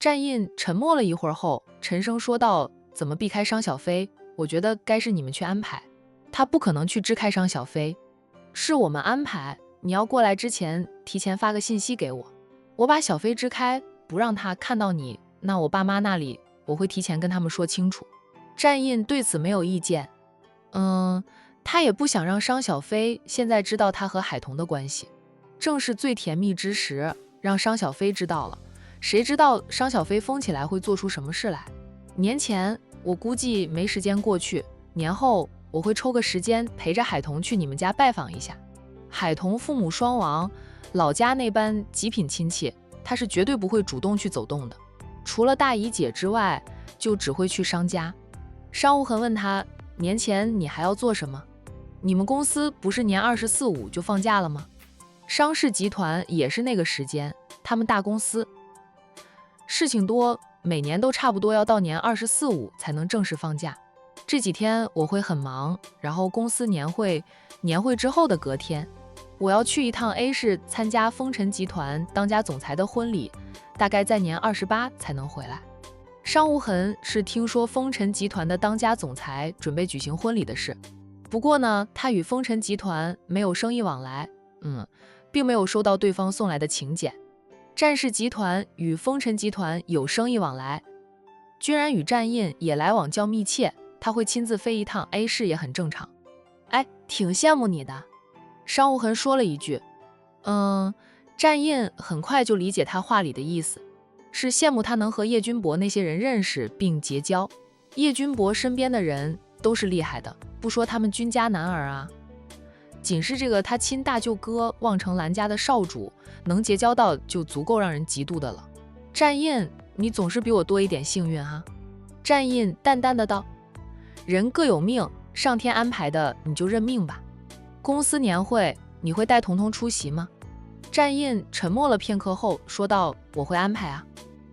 战印沉默了一会儿后，沉声说道：“怎么避开商小飞？我觉得该是你们去安排，他不可能去支开商小飞，是我们安排。你要过来之前，提前发个信息给我，我把小飞支开，不让他看到你。那我爸妈那里，我会提前跟他们说清楚。”战印对此没有意见，他也不想让商小飞现在知道他和海童的关系，正是最甜蜜之时，让商小飞知道了。谁知道商小飞疯起来会做出什么事来？年前我估计没时间过去，年后我会抽个时间陪着海童去你们家拜访一下。海童父母双亡，老家那般极品亲戚，他是绝对不会主动去走动的。除了大姨姐之外，就只会去商家。商无痕问他：“年前你还要做什么？你们公司不是年24、5就放假了吗？”商氏集团也是那个时间，他们大公司事情多，每年都差不多要到年24、5才能正式放假。这几天我会很忙，然后公司年会之后的隔天，我要去一趟 A 市参加丰臣集团当家总裁的婚礼，大概在年28才能回来。商无痕是听说丰臣集团的当家总裁准备举行婚礼的事，不过呢，他与丰臣集团没有生意往来，并没有收到对方送来的请柬。战氏集团与丰臣集团有生意往来，居然与战印也来往较密切，他会亲自飞一趟 A 市也很正常。哎，挺羡慕你的。商无痕说了一句。战印很快就理解他话里的意思，是羡慕他能和叶君博那些人认识并结交。叶君博身边的人都是厉害的，不说他们君家男儿啊，仅是这个他亲大舅哥望城兰家的少主能结交到就足够让人嫉妒的了。战印，你总是比我多一点幸运啊。战印淡淡的道：“人各有命，上天安排的你就认命吧。公司年会你会带彤彤出席吗？”战印沉默了片刻后说道：“我会安排啊，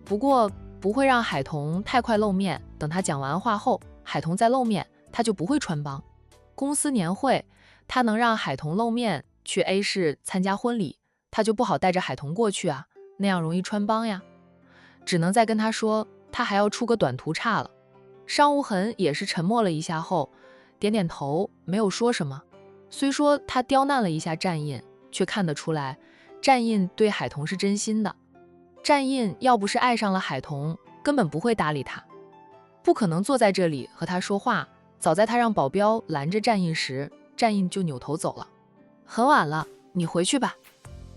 不过不会让海童太快露面，等他讲完话后，海童再露面，他就不会穿帮。公司年会他能让海童露面去 A 市参加婚礼，他就不好带着海童过去啊，那样容易穿帮呀。只能再跟他说，他还要出个短途差了。”商无痕也是沉默了一下后，点点头，没有说什么。虽说他刁难了一下战印，却看得出来，战印对海童是真心的。战印要不是爱上了海童，根本不会搭理他，不可能坐在这里和他说话。早在他让保镖拦着战印时，战印就扭头走了。很晚了，你回去吧。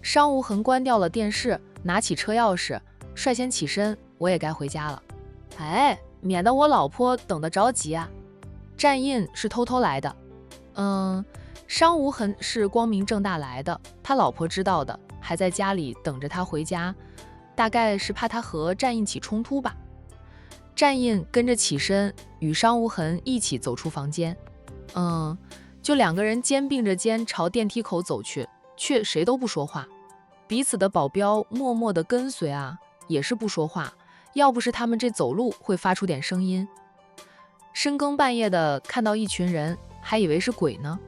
商无痕关掉了电视，拿起车钥匙，率先起身，我也该回家了。哎，免得我老婆等得着急啊。战印是偷偷来的，商无痕是光明正大来的，他老婆知道的，还在家里等着他回家，大概是怕他和战印起冲突吧。战印跟着起身，与商无痕一起走出房间。就两个人肩并着肩朝电梯口走去，却谁都不说话。彼此的保镖默默地跟随啊，也是不说话。要不是他们这走路会发出点声音，深更半夜的看到一群人，还以为是鬼呢。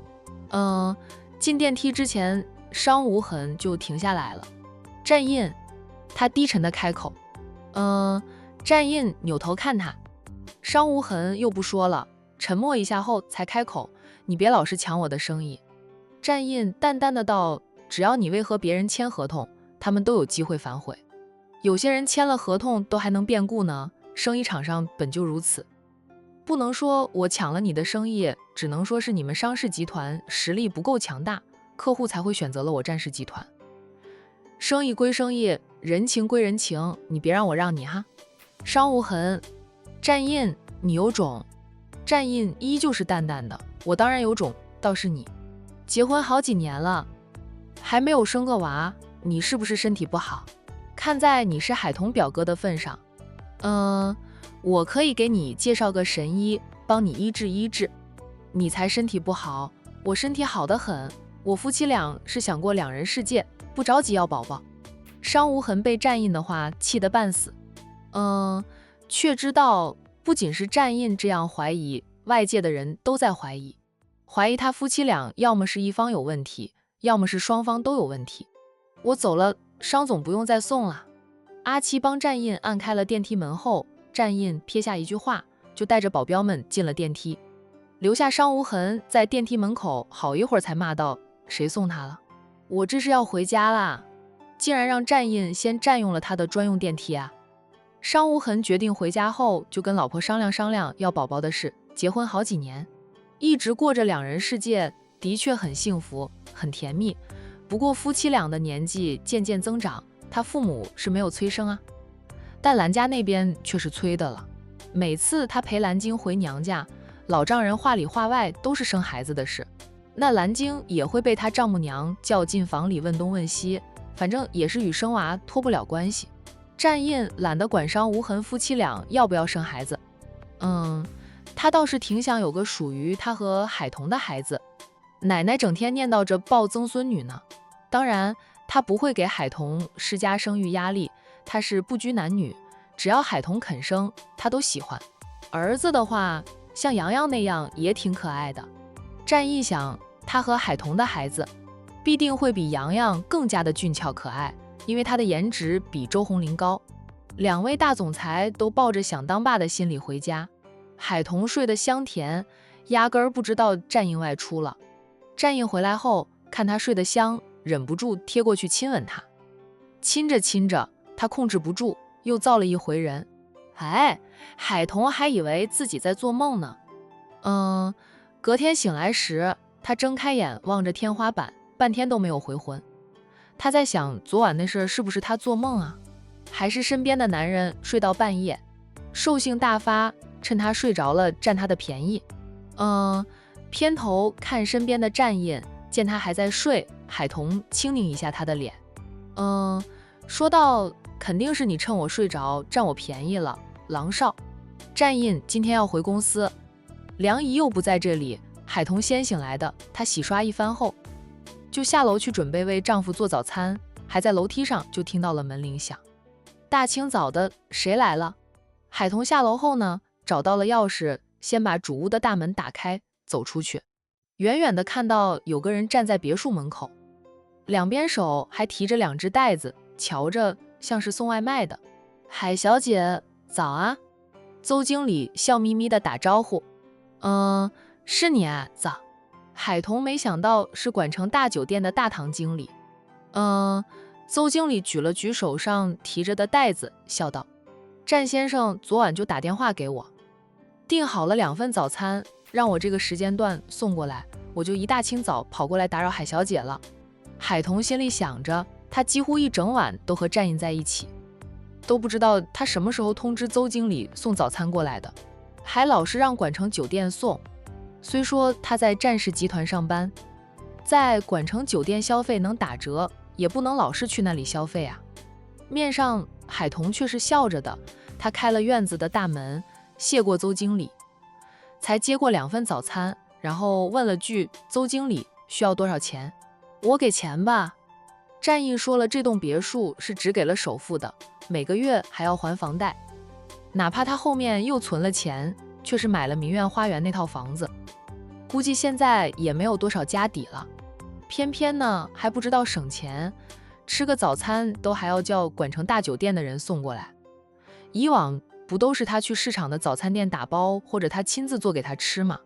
进电梯之前，商无痕就停下来了。战印，他低沉的开口。战印扭头看他，商无痕又不说了，沉默一下后才开口：“你别老是抢我的生意。”战印淡淡的道：“只要你未和别人签合同，他们都有机会反悔。有些人签了合同都还能变故呢，生意场上本就如此。不能说我抢了你的生意，只能说是你们商氏集团实力不够强大，客户才会选择了我战氏集团。生意归生意，人情归人情，你别让我让你哈。”商无痕，战印，你有种。战印依旧是淡淡的：“我当然有种，倒是你，结婚好几年了，还没有生个娃，你是不是身体不好？看在你是海童表哥的份上，我可以给你介绍个神医，帮你医治医治。你才身体不好，我身体好得很，我夫妻俩是想过两人世界，不着急要宝宝。”商无痕被战印的话气得半死，却知道不仅是战印这样怀疑，外界的人都在怀疑他夫妻俩要么是一方有问题，要么是双方都有问题。我走了，商总不用再送了。阿七帮战印按开了电梯门后，战印撇下一句话，就带着保镖们进了电梯，留下商无痕在电梯门口好一会儿才骂道：“谁送他了？我这是要回家啦！竟然让战印先占用了他的专用电梯啊！”商无痕决定回家后，就跟老婆商量商量要宝宝的事。结婚好几年，一直过着两人世界，的确很幸福，很甜蜜。不过夫妻俩的年纪渐渐增长，他父母是没有催生啊，但兰家那边却是催的了。每次他陪兰晶回娘家，老丈人话里话外都是生孩子的事，那兰晶也会被他丈母娘叫进房里问东问西，反正也是与生娃脱不了关系。战印懒得管商无痕夫妻俩要不要生孩子，他倒是挺想有个属于他和海童的孩子。奶奶整天念叨着抱曾孙女呢，当然他不会给海童施加生育压力，他是不拘男女，只要海童肯生，他都喜欢。儿子的话，像洋洋那样也挺可爱的。战印想，他和海童的孩子必定会比洋洋更加的俊俏可爱，因为他的颜值比周鸿林高。两位大总裁都抱着想当爸的心理回家，海童睡得香甜，压根儿不知道战印外出了。战印回来后，看他睡得香，忍不住贴过去亲吻他。亲着亲着，他控制不住，又造了一回人。海童还以为自己在做梦呢。隔天醒来时，他睁开眼望着天花板，半天都没有回魂。他在想，昨晚那事是不是他做梦啊？还是身边的男人睡到半夜，兽性大发，趁他睡着了占他的便宜？偏头看身边的战印，见他还在睡，海童轻拧一下他的脸，说道：“肯定是你趁我睡着占我便宜了，狼少。战印今天要回公司，梁姨又不在这里，海童先醒来的，她洗刷一番后，就下楼去准备为丈夫做早餐，还在楼梯上就听到了门铃响。大清早的，谁来了？海童下楼后呢，找到了钥匙，先把主屋的大门打开，走出去，远远的看到有个人站在别墅门口，两边手还提着两只袋子，瞧着像是送外卖的。海小姐，早啊！邹经理笑眯眯的打招呼。是你啊，早。海童没想到是管城大酒店的大堂经理。邹经理举了举手上提着的袋子，笑道：“战先生昨晚就打电话给我，订好了2份早餐，让我这个时间段送过来，我就一大清早跑过来打扰海小姐了。”海童心里想着，他几乎一整晚都和战印在一起，都不知道他什么时候通知邹经理送早餐过来的，还老是让管城酒店送。虽说他在战氏集团上班，在管城酒店消费能打折，也不能老是去那里消费啊。面上海童却是笑着的，他开了院子的大门，谢过邹经理，才接过2份早餐，然后问了句：“邹经理需要多少钱？我给钱吧。”战印说了，这栋别墅是只给了首付的，每个月还要还房贷，哪怕他后面又存了钱，却是买了明苑花园那套房子，估计现在也没有多少家底了。偏偏呢还不知道省钱，吃个早餐都还要叫管城大酒店的人送过来。以往不都是他去市场的早餐店打包，或者他亲自做给他吃吗？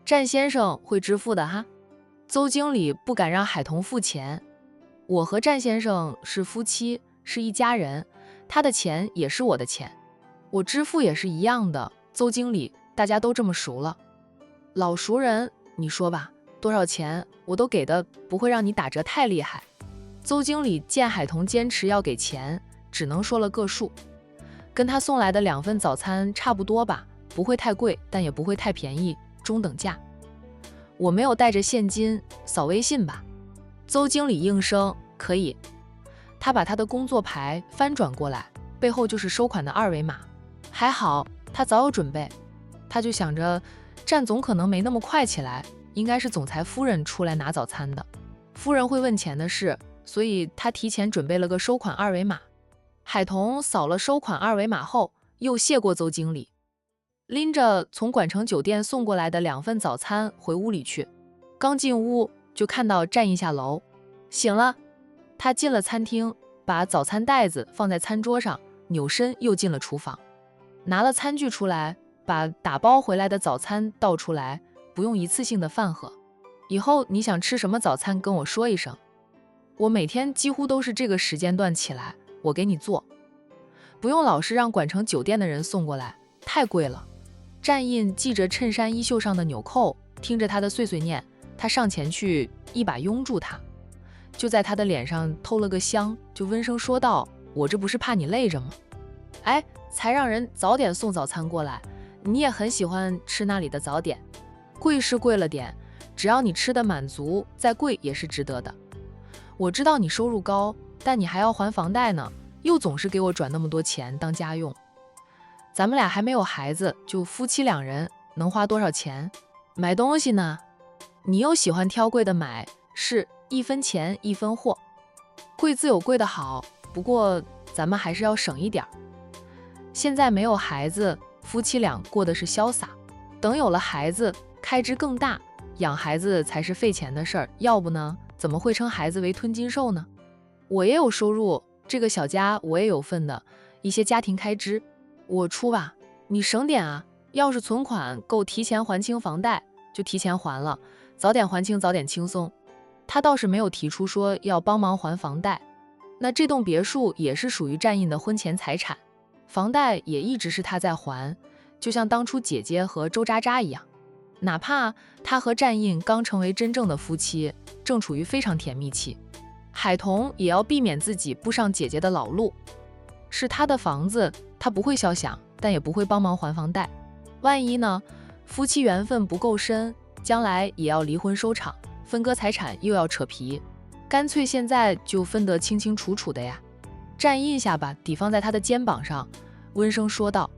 战先生会支付的哈。邹经理不敢让海童付钱，我和战先生是夫妻，是一家人，他的钱也是我的钱，我支付也是一样的。邹经理，大家都这么熟了，老熟人，你说吧，多少钱我都给的，不会让你打折太厉害。邹经理见海童坚持要给钱，只能说了个数，跟他送来的2份早餐差不多吧，不会太贵，但也不会太便宜，中等价。我没有带着现金，扫微信吧。邹经理应声可以。他把他的工作牌翻转过来，背后就是收款的2维码。还好他早有准备，他就想着战总可能没那么快起来，应该是总裁夫人出来拿早餐的，夫人会问钱的事，所以他提前准备了个收款2维码。海童扫了收款2维码后，又谢过邹经理，拎着从管城酒店送过来的2份早餐回屋里去。刚进屋就看到战印下楼，醒了。他进了餐厅，把早餐袋子放在餐桌上，扭身又进了厨房，拿了餐具出来，把打包回来的早餐倒出来，不用一次性的饭盒。以后你想吃什么早餐跟我说一声，我每天几乎都是这个时间段起来，我给你做，不用老是让管成酒店的人送过来，太贵了。战印系着衬衫衣袖上的纽扣，听着他的碎碎念，他上前去一把拥住他，就在他的脸上偷了个香，就温声说道：我这不是怕你累着吗？哎，才让人早点送早餐过来，你也很喜欢吃那里的早点，贵是贵了点，只要你吃的满足，再贵也是值得的。我知道你收入高，但你还要还房贷呢，又总是给我转那么多钱当家用。咱们俩还没有孩子，就夫妻2人能花多少钱？买东西呢，你又喜欢挑贵的买，是一分钱一分货。贵自有贵的好，不过咱们还是要省一点。现在没有孩子，夫妻俩过的是潇洒，等有了孩子，开支更大，养孩子才是费钱的事儿，要不呢，怎么会称孩子为吞金兽呢？我也有收入，这个小家我也有份的，一些家庭开支我出吧，你省点啊。要是存款够提前还清房贷，就提前还了，早点还清早点轻松。他倒是没有提出说要帮忙还房贷。那这栋别墅也是属于战印的婚前财产，房贷也一直是他在还，就像当初姐姐和周渣渣一样。哪怕他和战印刚成为真正的夫妻，正处于非常甜蜜期，海童也要避免自己步上姐姐的老路。是他的房子，他不会肖想，但也不会帮忙还房贷。万一呢，夫妻缘分不够深，将来也要离婚收场，分割财产又要扯皮，干脆现在就分得清清楚楚的呀。战印下巴抵放在他的肩膀上，温声说道：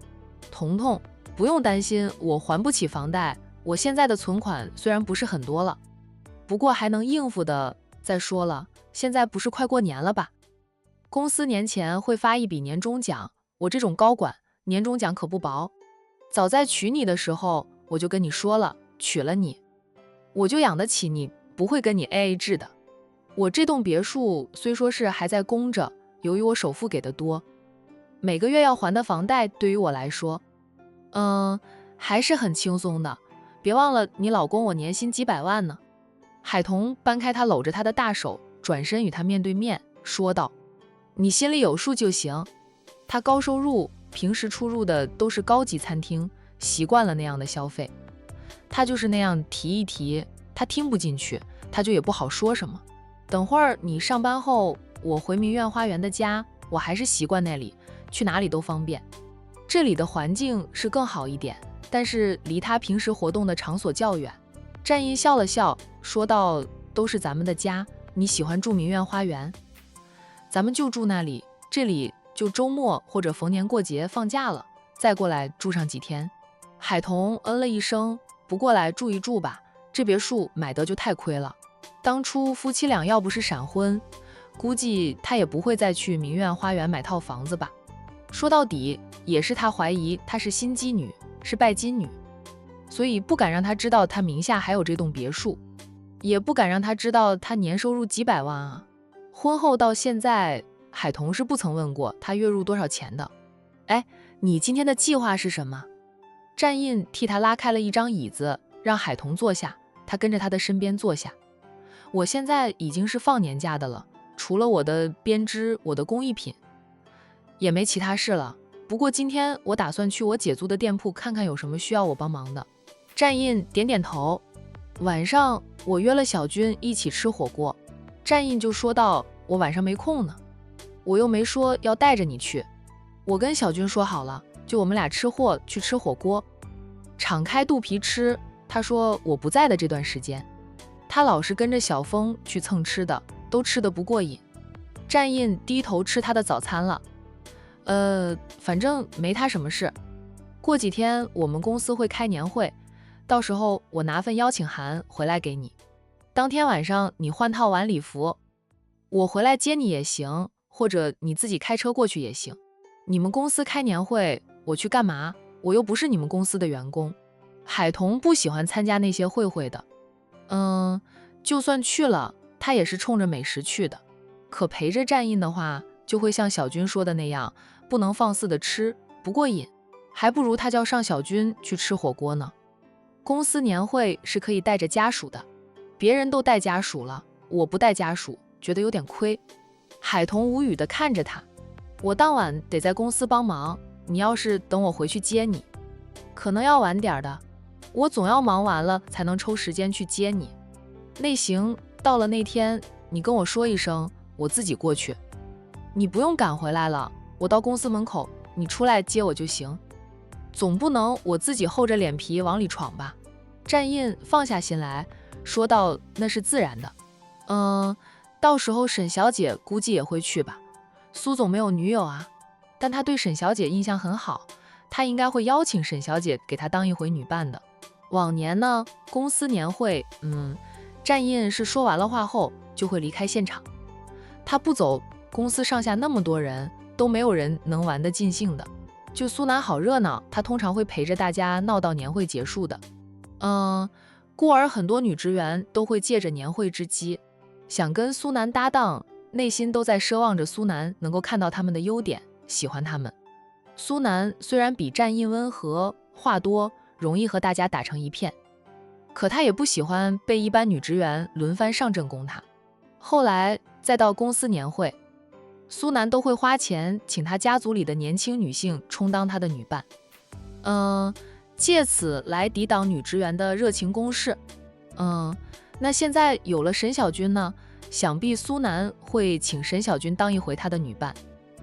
彤彤，不用担心我还不起房贷，我现在的存款虽然不是很多了，不过还能应付的。再说了，现在不是快过年了吧？公司年前会发一笔年终奖，我这种高管，年终奖可不薄。早在娶你的时候，我就跟你说了，娶了你，我就养得起你，不会跟你 AA 制的。我这栋别墅虽说是还在供着，由于我首付给的多，每个月要还的房贷对于我来说，还是很轻松的。别忘了你老公我年薪几百万呢。海童搬开他搂着他的大手，转身与他面对面说道：你心里有数就行。他高收入，平时出入的都是高级餐厅，习惯了那样的消费。他就是那样提一提，他听不进去，他就也不好说什么。等会儿你上班后，我回明苑花园的家，我还是习惯那里，去哪里都方便。这里的环境是更好一点，但是离他平时活动的场所较远。战印笑了笑，说道：都是咱们的家，你喜欢住明苑花园，咱们就住那里，这里就周末或者逢年过节放假了，再过来住上几天。海童了一声，不过来住一住吧，这别墅买得就太亏了。当初夫妻俩要不是闪婚，估计他也不会再去明苑花园买套房子吧。说到底，也是他怀疑她是心机女，是拜金女，所以不敢让他知道他名下还有这栋别墅，也不敢让他知道他年收入几百万啊。婚后到现在，海童是不曾问过他月入多少钱的。哎，你今天的计划是什么？战印替他拉开了一张椅子，让海童坐下，他跟着他的身边坐下。我现在已经是放年假的了，除了我的编织，我的工艺品，也没其他事了。不过今天我打算去我姐租的店铺看看有什么需要我帮忙的。战印点点头。晚上我约了小军一起吃火锅，战印就说道：我晚上没空呢，我又没说要带着你去。我跟小军说好了，就我们俩吃货去吃火锅，敞开肚皮吃。他说我不在的这段时间，他老是跟着小峰去蹭吃的，都吃得不过瘾。战印低头吃他的早餐了。反正没他什么事。过几天我们公司会开年会，到时候我拿份邀请函回来给你。当天晚上你换套晚礼服，我回来接你也行，或者你自己开车过去也行。你们公司开年会，我去干嘛？我又不是你们公司的员工。海童不喜欢参加那些会的。就算去了，他也是冲着美食去的。可陪着战印的话，就会像小军说的那样，不能放肆的吃，不过瘾，还不如他叫上小军去吃火锅呢。公司年会是可以带着家属的，别人都带家属了，我不带家属，觉得有点亏。海童无语地看着他，我当晚得在公司帮忙，你要是等我回去接你，可能要晚点的，我总要忙完了才能抽时间去接你。那行，到了那天你跟我说一声，我自己过去。你不用赶回来了，我到公司门口，你出来接我就行。总不能我自己厚着脸皮往里闯吧？战印放下心来说道，那是自然的。到时候沈小姐估计也会去吧。苏总没有女友啊，但他对沈小姐印象很好，他应该会邀请沈小姐给他当一回女伴的。往年呢，公司年会，战印是说完了话后就会离开现场，他不走，公司上下那么多人，都没有人能玩得尽兴的。就苏南好热闹，他通常会陪着大家闹到年会结束的。故而很多女职员都会借着年会之机，想跟苏南搭档，内心都在奢望着苏南能够看到他们的优点，喜欢他们。苏南虽然比战印温和，话多，容易和大家打成一片，可他也不喜欢被一般女职员轮番上阵攻他。后来再到公司年会，苏南都会花钱请他家族里的年轻女性充当他的女伴，借此来抵挡女职员的热情攻势。那现在有了沈小军呢，想必苏南会请沈小军当一回他的女伴。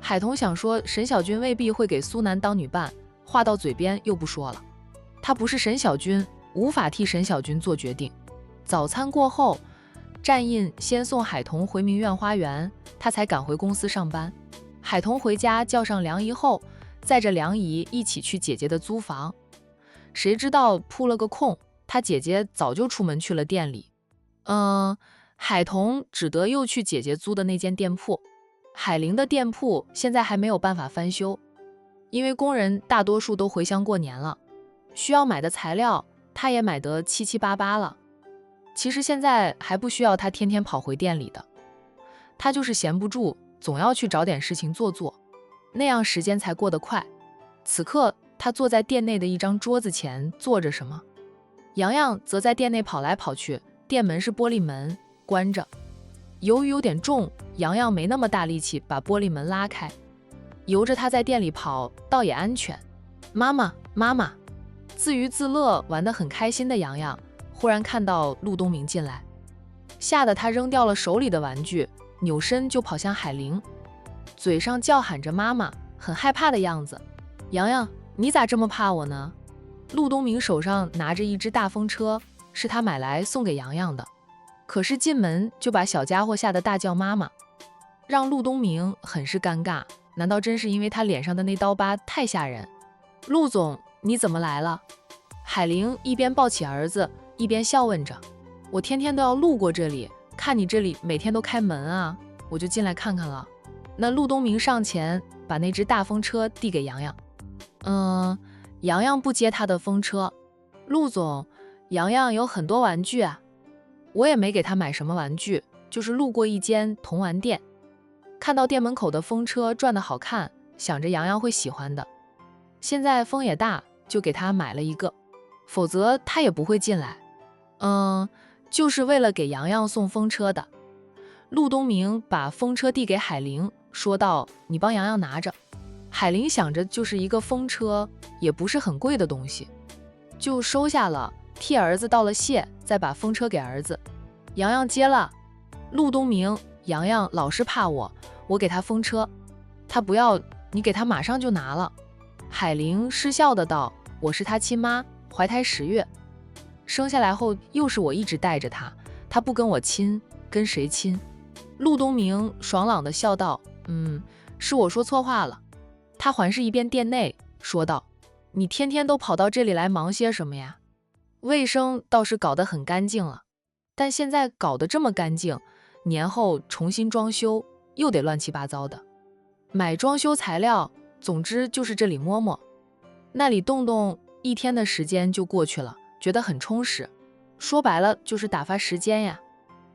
海童想说沈小军未必会给苏南当女伴，话到嘴边又不说了。他不是沈小军，无法替沈小军做决定。早餐过后，战印先送海童回明苑花园，他才赶回公司上班。海童回家叫上梁姨后，载着梁姨一起去姐姐的租房。谁知道扑了个空，他姐姐早就出门去了店里。海童只得又去姐姐租的那间店铺。海玲的店铺现在还没有办法翻修，因为工人大多数都回乡过年了，需要买的材料他也买得七七八八了。其实现在还不需要他天天跑回店里的，他就是闲不住，总要去找点事情做，那样时间才过得快。此刻他坐在店内的一张桌子前做着什么，洋洋则在店内跑来跑去，店门是玻璃门，关着。由于有点重，洋洋没那么大力气把玻璃门拉开，由着他在店里跑倒也安全。妈妈妈妈，自娱自乐玩得很开心的洋洋忽然看到陆东明进来，吓得他扔掉了手里的玩具，扭身就跑向海玲，嘴上叫喊着妈妈，很害怕的样子。洋洋，你咋这么怕我呢？陆东明手上拿着一只大风车，是他买来送给洋洋的，可是进门就把小家伙吓得大叫妈妈，让陆东明很是尴尬。难道真是因为他脸上的那刀疤太吓人？陆总，你怎么来了？海玲一边抱起儿子，一边笑问着。我天天都要路过这里，看你这里每天都开门啊，我就进来看看了。那陆东明上前把那只大风车递给洋洋。洋洋不接他的风车。陆总，洋洋有很多玩具啊。我也没给他买什么玩具，就是路过一间童玩店，看到店门口的风车转得好看，想着洋洋会喜欢的。现在风也大，就给他买了一个，否则他也不会进来。就是为了给洋洋送风车的。陆东明把风车递给海玲，说道：“你帮洋洋拿着。”海玲想着就是一个风车，也不是很贵的东西，就收下了，替儿子道了谢，再把风车给儿子。洋洋接了。陆东明，洋洋老是怕我给他风车，他不要，你给他马上就拿了。海玲失笑的道：“我是他亲妈，怀胎10月，生下来后又是我一直带着他，他不跟我亲，跟谁亲？”陆东明爽朗的笑道：“是我说错话了。”他环视一遍店内，说道：“你天天都跑到这里来忙些什么呀？卫生倒是搞得很干净了，但现在搞得这么干净，年后重新装修又得乱七八糟的，买装修材料，总之就是这里摸摸，那里动动，一天的时间就过去了，觉得很充实。说白了就是打发时间呀。”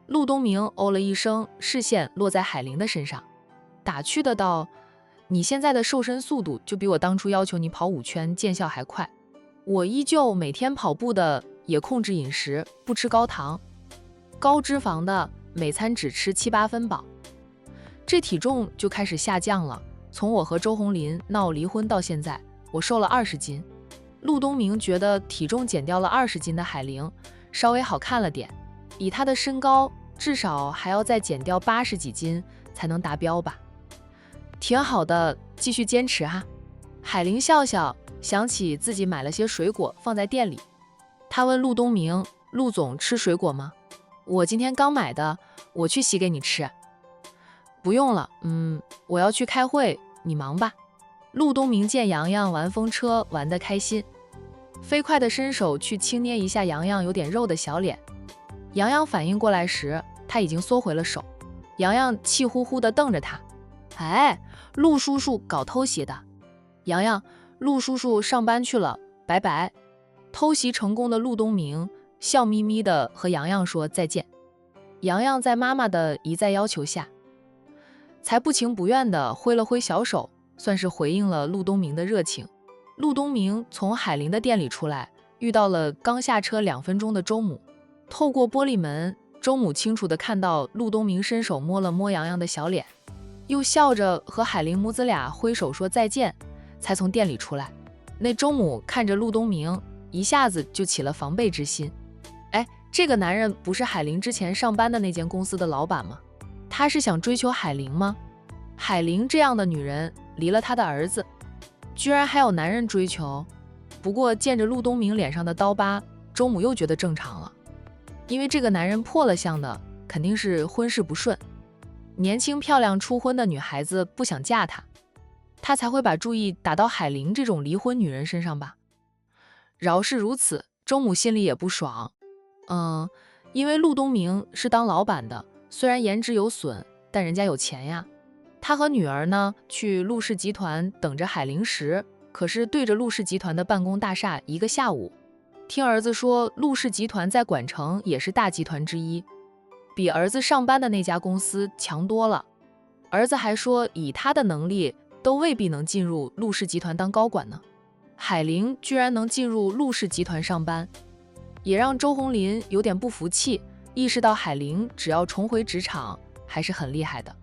陆东明哦了一声，视线落在海玲的身上，打趣的道：“你现在的瘦身速度就比我当初要求你跑5圈见效还快。我依旧每天跑步的，也控制饮食，不吃高糖、高脂肪的，每餐只吃7、8分饱。这体重就开始下降了。从我和周鸿林闹离婚到现在，我瘦了20斤。陆东明觉得体重减掉了20斤的海玲稍微好看了点，以她的身高，至少还要再减掉80几斤才能达标吧。挺好的，继续坚持哈。海玲笑笑，想起自己买了些水果放在店里，她问陆东明：“陆总吃水果吗？”“我今天刚买的，我去洗给你吃。”“不用了，我要去开会，你忙吧。”陆东明见洋洋玩风车玩得开心，飞快地伸手去轻捏一下洋洋有点肉的小脸。洋洋反应过来时，他已经缩回了手。洋洋气呼呼地瞪着他：“哎，陆叔叔搞偷袭的。”“洋洋，陆叔叔上班去了，拜拜。”偷袭成功的陆东明笑眯眯地和洋洋说再见。洋洋在妈妈的一再要求下，才不情不愿地挥了挥小手，算是回应了陆东明的热情。陆东明从海玲的店里出来，遇到了刚下车2分钟的周母。透过玻璃门，周母清楚地看到陆东明伸手摸了摸洋洋的小脸，又笑着和海玲母子俩挥手说再见，才从店里出来。那周母看着陆东明，一下子就起了防备之心。哎，这个男人不是海玲之前上班的那间公司的老板吗？他是想追求海玲吗？海玲这样的女人离了他的儿子，居然还有男人追求。不过见着陆东明脸上的刀疤，周母又觉得正常了，因为这个男人破了相的，肯定是婚事不顺，年轻漂亮初婚的女孩子不想嫁他才会把注意打到海玲这种离婚女人身上吧。饶是如此，周母心里也不爽。因为陆东明是当老板的，虽然颜值有损，但人家有钱呀。他和女儿呢，去陆氏集团等着海玲时，可是对着陆氏集团的办公大厦1个下午。听儿子说，陆氏集团在管城也是大集团之一，比儿子上班的那家公司强多了。儿子还说，以他的能力，都未必能进入陆氏集团当高管呢。海玲居然能进入陆氏集团上班，也让周鸿林有点不服气，意识到海玲只要重回职场还是很厉害的。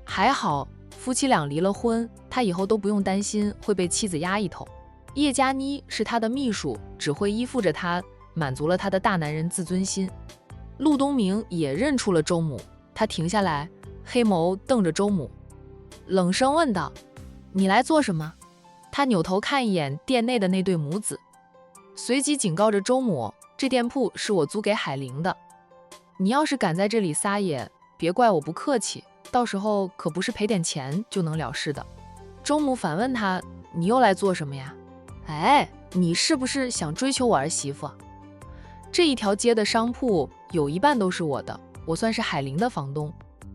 还好夫妻俩离了婚，他以后都不用担心会被妻子压一头。叶佳妮是他的秘书，只会依附着他，满足了他的大男人自尊心。陆东明也认出了周母，他停下来，黑眸瞪着周母，冷声问道：“你来做什么？”他扭头看一眼店内的那对母子，随即警告着周母：“这店铺是我租给海玲的，你要是敢在这里撒野，别怪我不客气，到时候可不是赔点钱就能了事的。”周母反问他：“你又来做什么呀？哎，你是不是想追求我儿媳妇？这一条街的商铺有一半都是我的，我算是海玲的房东，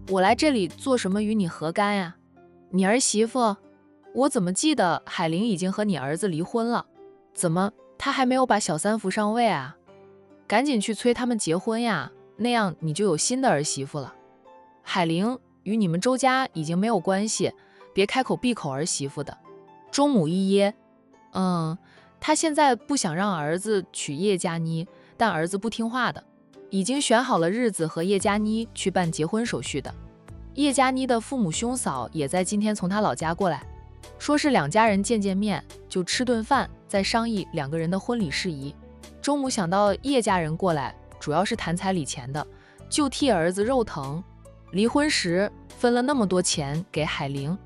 我来这里做什么与你何干呀？你儿媳妇？我怎么记得海玲已经和你儿子离婚了？怎么她还没有把小三扶上位啊？赶紧去催他们结婚呀，那样你就有新的儿媳妇了。海玲与你们周家已经没有关系，别开口闭口儿媳妇的。”周母一噎，他现在不想让儿子娶叶佳妮，但儿子不听话的，已经选好了日子和叶佳妮去办结婚手续的。叶佳妮的父母兄嫂也在今天从他老家过来，说是2家人见见面，就吃顿饭，再商议2个人的婚礼事宜。周母想到叶家人过来，主要是谈彩礼钱的，就替儿子肉疼。离婚时分了那么多钱给海玲，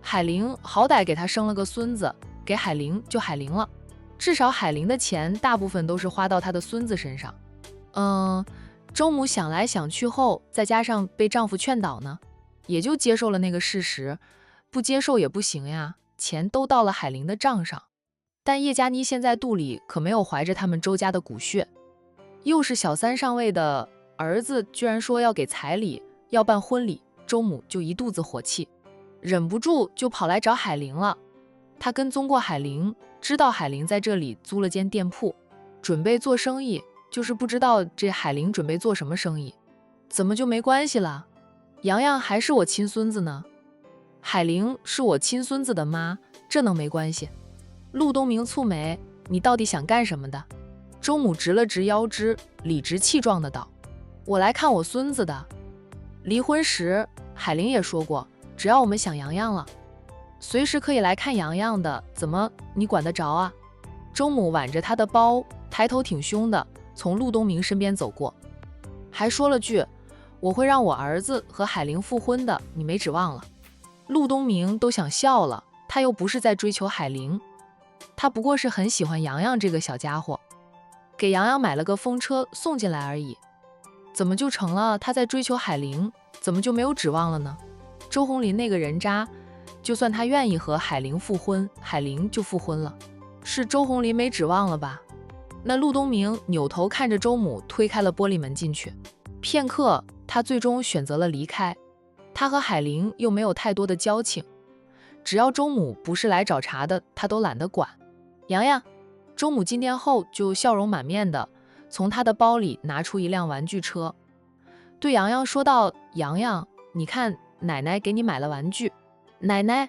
海玲好歹给他生了个孙子，给海玲就海玲了，至少海玲的钱大部分都是花到他的孙子身上。周母想来想去后，再加上被丈夫劝导呢，也就接受了那个事实。不接受也不行呀，钱都到了海玲的账上。但叶佳妮现在肚里可没有怀着他们周家的骨血，又是小三上位的儿子，居然说要给彩礼，要办婚礼，周母就一肚子火气，忍不住就跑来找海玲了。他跟踪过海玲，知道海玲在这里租了间店铺，准备做生意，就是不知道这海玲准备做什么生意。怎么就没关系了？洋洋还是我亲孙子呢？海玲是我亲孙子的妈，这能没关系？陆东明蹙眉，你到底想干什么的？周母直了直腰肢，理直气壮的道：我来看我孙子的。离婚时，海玲也说过，只要我们想洋洋了，随时可以来看洋洋的，怎么你管得着啊？周母挽着他的包，抬头挺胸的从陆东明身边走过，还说了句：我会让我儿子和海玲复婚的，你没指望了。陆东明都想笑了，他又不是在追求海玲，他不过是很喜欢洋洋这个小家伙，给洋洋买了个风车送进来而已，怎么就成了他在追求海玲？怎么就没有指望了呢？周鸿林那个人渣，就算他愿意和海玲复婚，海玲就复婚了，是周鸿林没指望了吧？那陆东明扭头看着周母推开了玻璃门进去，片刻他最终选择了离开。他和海玲又没有太多的交情，只要周母不是来找茬的，他都懒得管。洋洋，周母进店后就笑容满面的从他的包里拿出一辆玩具车，对洋洋说道：洋洋，你看奶奶给你买了玩具。奶奶？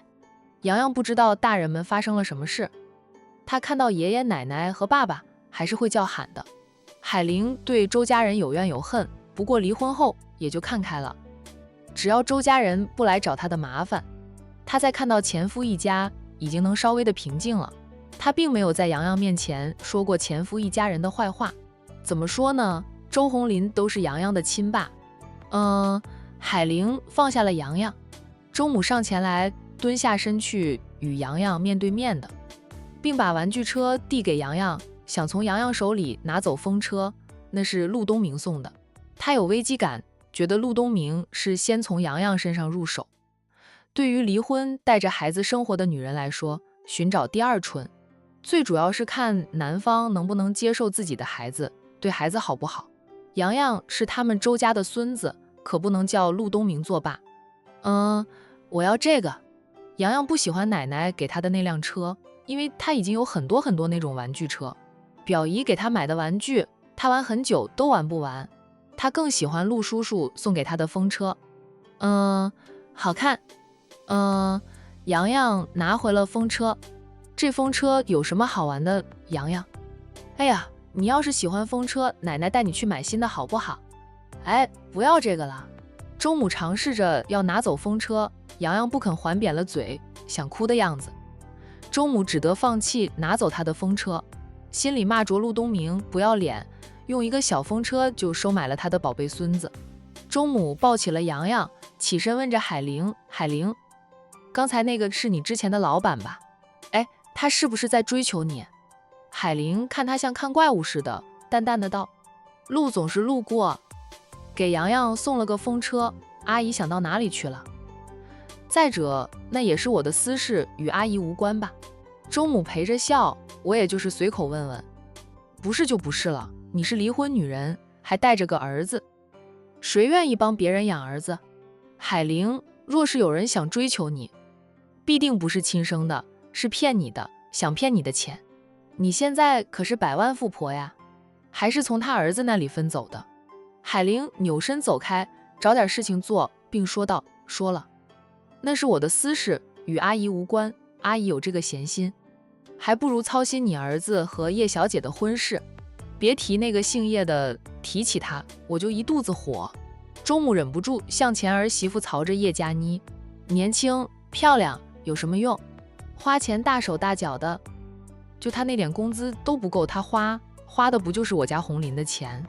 洋洋不知道大人们发生了什么事，他看到爷爷奶奶和爸爸还是会叫喊的。海玲对周家人有怨有恨，不过离婚后也就看开了，只要周家人不来找他的麻烦，他在看到前夫一家已经能稍微的平静了。他并没有在洋洋面前说过前夫一家人的坏话，怎么说呢？周鸿林都是洋洋的亲爸。海玲放下了洋洋，周母上前来蹲下身去与洋洋面对面的，并把玩具车递给洋洋，想从洋洋手里拿走风车，那是陆东明送的。他有危机感，觉得陆东明是先从洋洋身上入手。对于离婚带着孩子生活的女人来说，寻找第二春，最主要是看男方能不能接受自己的孩子，对孩子好不好。洋洋是他们周家的孙子，可不能叫陆东明作罢。我要这个。洋洋不喜欢奶奶给他的那辆车，因为他已经有很多那种玩具车，表姨给他买的玩具他玩很久都玩不完，他更喜欢陆叔叔送给他的风车。好看。洋洋拿回了风车。这风车有什么好玩的？洋洋，哎呀，你要是喜欢风车，奶奶带你去买新的好不好？哎，不要这个了。周母尝试着要拿走风车，洋洋不肯，还扁了嘴，想哭的样子。周母只得放弃拿走他的风车，心里骂着陆东明不要脸，用一个小风车就收买了他的宝贝孙子。周母抱起了洋洋，起身问着海玲：海玲，刚才那个是你之前的老板吧？哎，他是不是在追求你？海玲看他像看怪物似的，淡淡的道：陆总是路过，给洋洋送了个风车，阿姨想到哪里去了？再者，那也是我的私事，与阿姨无关吧？周母陪着笑，我也就是随口问问，不是就不是了，你是离婚女人，还带着个儿子，谁愿意帮别人养儿子？海玲，若是有人想追求你，必定不是亲生的，是骗你的，想骗你的钱。你现在可是百万富婆呀，还是从他儿子那里分走的。海玲扭身走开，找点事情做，并说道：说了，那是我的私事，与阿姨无关，阿姨有这个闲心，还不如操心你儿子和叶小姐的婚事。别提那个姓叶的，提起他我就一肚子火。周母忍不住向前儿媳妇曹着叶佳妮，年轻漂亮有什么用？花钱大手大脚的，就他那点工资都不够他花，花的不就是我家红林的钱？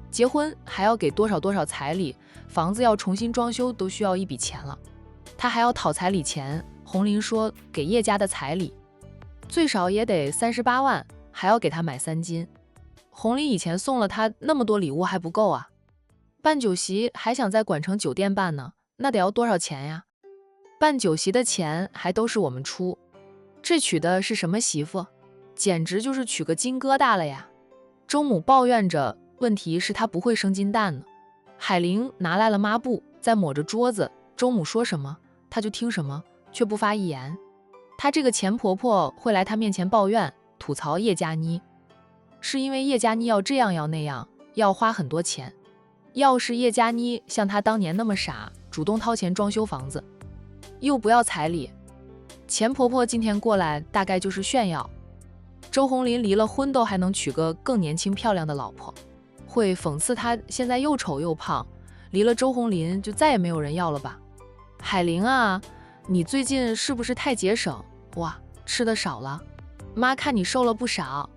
结婚还要给多少彩礼，房子要重新装修都需要一笔钱了，他还要讨彩礼钱。红林说给叶家的彩礼最少也得38万，还要给他买3金。红林以前送了他那么多礼物还不够啊，办酒席还想在管城酒店办呢，那得要多少钱呀？办酒席的钱还都是我们出，这娶的是什么媳妇？简直就是娶个金疙瘩了呀！周母抱怨着，问题是她不会生金蛋呢。海玲拿来了抹布，在抹着桌子，周母说什么，她就听什么，却不发一言。她这个钱婆婆会来她面前抱怨，吐槽叶佳妮，是因为叶佳妮要这样要那样，要花很多钱。要是叶佳妮像她当年那么傻，主动掏钱装修房子，又不要彩礼。钱婆婆今天过来大概就是炫耀，周鸿林离了婚都还能娶个更年轻漂亮的老婆，会讽刺他现在又丑又胖，离了周鸿林就再也没有人要了吧。海玲啊，你最近是不是太节省？哇，吃的少了，妈看你瘦了不少。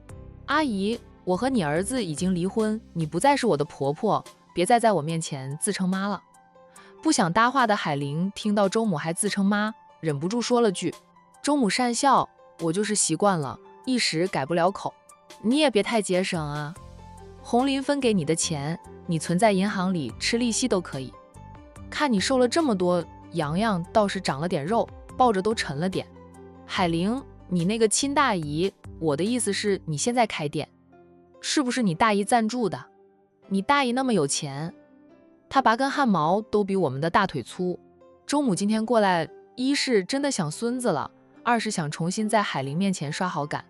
阿姨，我和你儿子已经离婚，你不再是我的婆婆，别再在我面前自称妈了。不想搭话的海玲听到周母还自称妈，忍不住说了句：周母善笑，我就是习惯了，一时改不了口。你也别太节省啊，红林分给你的钱，你存在银行里吃利息都可以。看你瘦了这么多，洋洋倒是长了点肉，抱着都沉了点。海玲，你那个亲大姨，我的意思是你现在开店，是不是你大姨赞助的？你大姨那么有钱，她拔根汗毛都比我们的大腿粗。周母今天过来，一是真的想孙子了，二是想重新在海玲面前刷好感，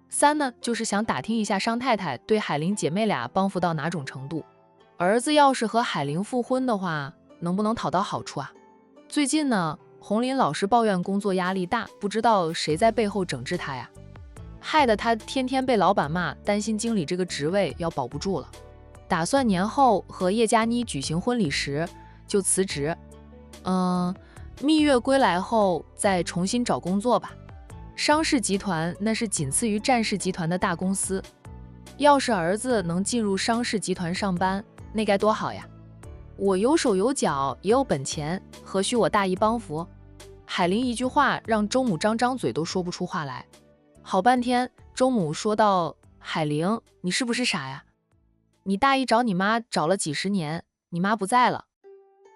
三呢就是想打听一下商太太对海玲姐妹俩帮扶到哪种程度。儿子要是和海玲复婚的话，能不能讨到好处啊？最近呢，红林老是抱怨工作压力大，不知道谁在背后整治他呀，害得他天天被老板骂，担心经理这个职位要保不住了。打算年后和叶佳妮举行婚礼时就辞职，蜜月归来后再重新找工作吧。商氏集团那是仅次于战氏集团的大公司，要是儿子能进入商氏集团上班，那该多好呀！我有手有脚也有本钱，何须我大姨帮扶？海玲一句话让周母张嘴都说不出话来。好半天，周母说道：海玲，你是不是傻呀？你大姨找你妈找了几十年，你妈不在了，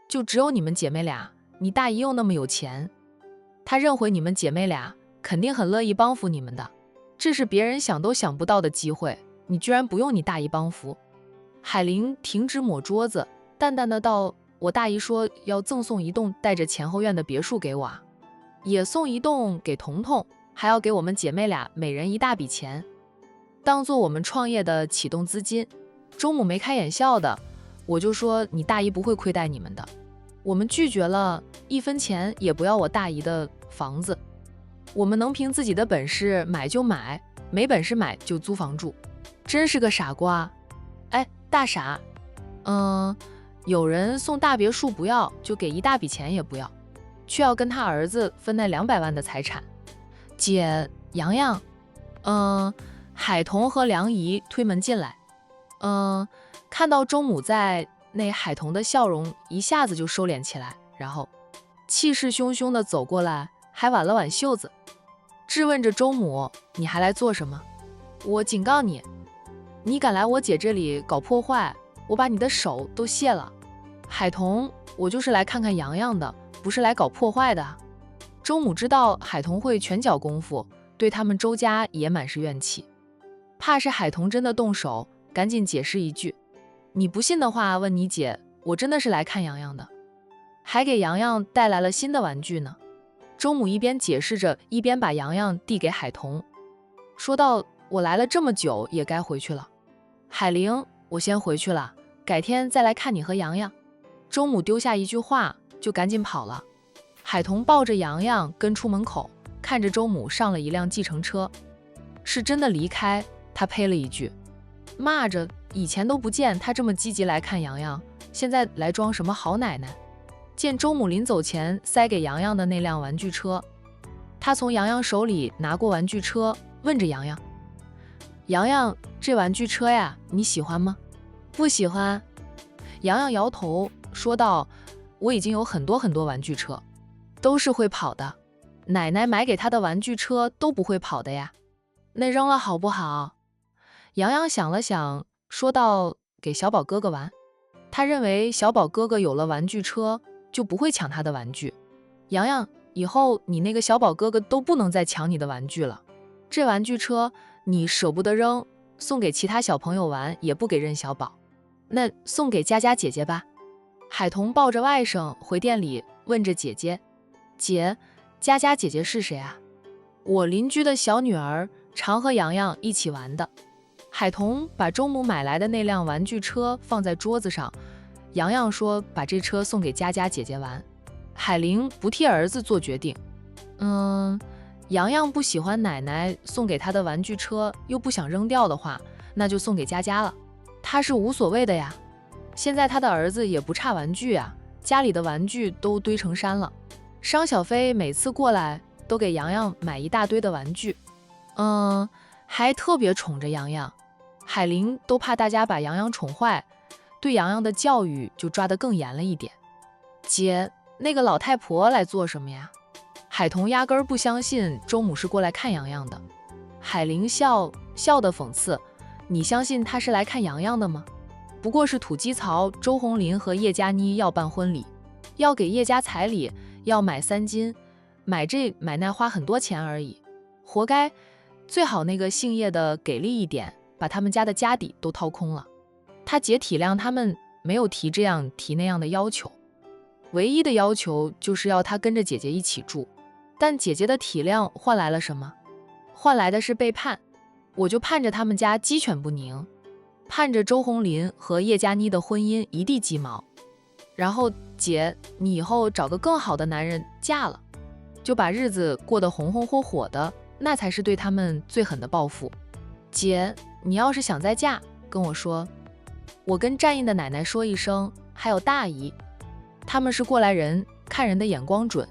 就只有你们姐妹俩，你大姨又那么有钱，她认回你们姐妹俩，肯定很乐意帮扶你们的。这是别人想都想不到的机会，你居然不用你大姨帮扶。海玲停止抹桌子，淡淡的道：我大姨说要赠送一栋带着前后院的别墅给我啊，也送一栋给彤彤，还要给我们姐妹俩每人一大笔钱，当做我们创业的启动资金。周母眉开眼笑的，我就说你大姨不会亏待你们的，我们拒绝了1分钱也不要我大姨的房子，我们能凭自己的本事买就买，没本事买就租房住。真是个傻瓜。哎，大傻，有人送大别墅不要，就给一大笔钱也不要，却要跟他儿子分那200万的财产。姐，洋洋，海彤和梁姨推门进来，看到周母在，那海彤的笑容一下子就收敛起来，然后气势汹汹地走过来，还挽了挽袖子，质问着周母：你还来做什么？我警告你，你敢来我姐这里搞破坏，我把你的手都卸了。海彤，我就是来看看洋洋的，不是来搞破坏的。周母知道海彤会拳脚功夫，对他们周家也满是怨气，怕是海彤真的动手，赶紧解释一句：你不信的话问你姐，我真的是来看洋洋的，还给洋洋带来了新的玩具呢。周母一边解释着，一边把洋洋递给海彤，说道：我来了这么久，也该回去了。海玲，我先回去了，改天再来看你和洋洋。周母丢下一句话，就赶紧跑了。海彤抱着洋洋跟出门口，看着周母上了一辆计程车，是真的离开，他呸了一句，骂着以前都不见他这么积极来看洋洋，现在来装什么好奶奶。见周母临走前塞给洋洋的那辆玩具车，他从洋洋手里拿过玩具车，问着洋洋：洋洋，这玩具车呀，你喜欢吗？不喜欢。洋洋摇头说道：我已经有很多玩具车，都是会跑的，奶奶买给他的玩具车都不会跑的呀，那扔了好不好？洋洋想了想，说道：给小宝哥哥玩。他认为小宝哥哥有了玩具车，就不会抢他的玩具。洋洋，以后你那个小宝哥哥都不能再抢你的玩具了，这玩具车你舍不得扔，送给其他小朋友玩，也不给任小宝，那送给佳佳姐姐吧。海彤抱着外甥回店里，问着姐姐：姐，佳佳姐姐是谁啊？我邻居的小女儿，常和洋洋一起玩的。海彤把周母买来的那辆玩具车放在桌子上，洋洋说把这车送给佳佳姐姐玩。海玲不替儿子做决定。洋洋不喜欢奶奶送给他的玩具车，又不想扔掉的话，那就送给佳佳了。他是无所谓的呀。现在他的儿子也不差玩具啊，家里的玩具都堆成山了。商小飞每次过来都给洋洋买一大堆的玩具，还特别宠着洋洋。海玲都怕大家把洋洋宠坏，对洋洋的教育就抓得更严了一点。姐，那个老太婆来做什么呀？海童压根儿不相信周母是过来看洋洋的。海玲笑得讽刺，你相信她是来看洋洋的吗？不过是土鸡槽周红林和叶佳妮要办婚礼，要给叶家彩礼，要买3金，买这买那花很多钱而已，活该。最好那个姓叶的给力一点，把他们家的家底都掏空了。他姐体谅他们没有提这样提那样的要求，唯一的要求就是要他跟着姐姐一起住。但姐姐的体谅换来了什么？换来的是背叛。我就盼着他们家鸡犬不宁，盼着周红林和叶佳妮的婚姻一地鸡毛。然后姐，你以后找个更好的男人嫁了，就把日子过得红红火火的，那才是对他们最狠的报复。姐，你要是想再嫁，跟我说，我跟战印的奶奶说一声，还有大姨，他们是过来人，看人的眼光准，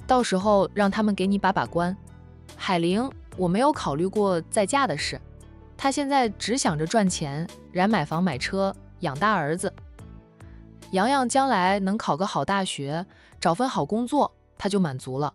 到时候让他们给你把关。海玲，我没有考虑过再嫁的事，她现在只想着赚钱，然买房买车，养大儿子。洋洋将来能考个好大学，找份好工作，她就满足了。